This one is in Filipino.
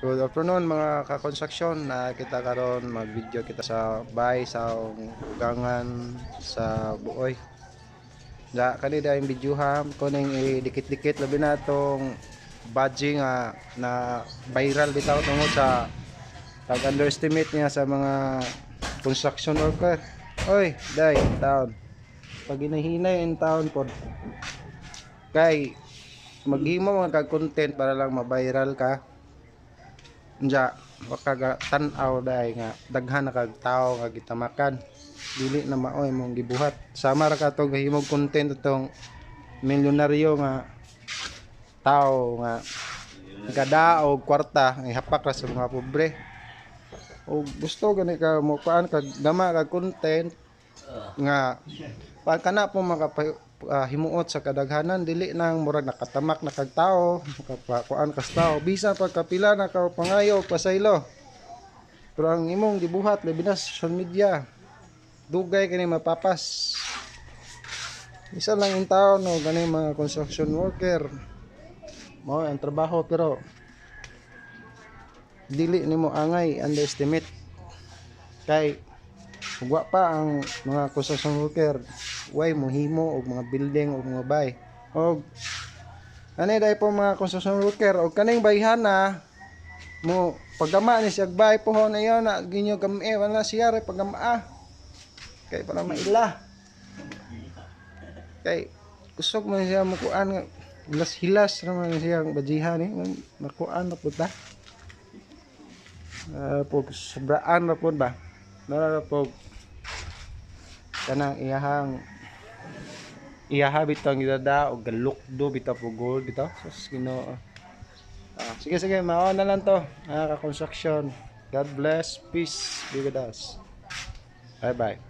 Good afternoon mga ka-construction. Na kita karon mag-video kita sa bahay sa ugangan sa Buoy. Ja kanina yung videohan kuning idikit-dikit labi na tong badging na viral bitaw tungod sa pag-underestimate niya sa mga construction worker. Oy, day, taon. Pag hinahinay in town pod kay maghimo mga kag-content para lang ma-viral ka. Nya waka tan-aw dai nga daghan na kag tawo nga gitamakan dili na maoy mong gibuhat sama ra ka to gahimog content itong milyonaryo nga tawo nga nagadaog kwarta ihapak ra sa mga pobre o gusto gani ka mo paan kag gama kag content nga pag kana po himuot sa kadaghanan dili nang murag nakatamak na kag tawo makapakuan kas tawo bisan pag kapila na ka pangayo pasaylo pero ang imong gibuhat labi na sa social media dugay kani mapapas isa lang yung tao no gani mga construction worker mao ang trabaho pero dili nimo angay underestimate kay ugwa pa ang mga construction worker way mohimo og mga building og mga bay og ani dai po mga construction worker og kaning bayhana mo paggama ni siya bay pohon ayon na ginyo gamay wala siya ray paggama kay para maila kay kusog man siya mukuan nga hilas-hilas naman siya ang bajihan ni nakuan na pud ta pug sobraan na pud ba na pug kanang iyaha bitaw gidada og galukdo bitaw po gold bitaw sus Ginoo. Sige mao na lang to ka construction. God bless, peace be with us. Bye bye.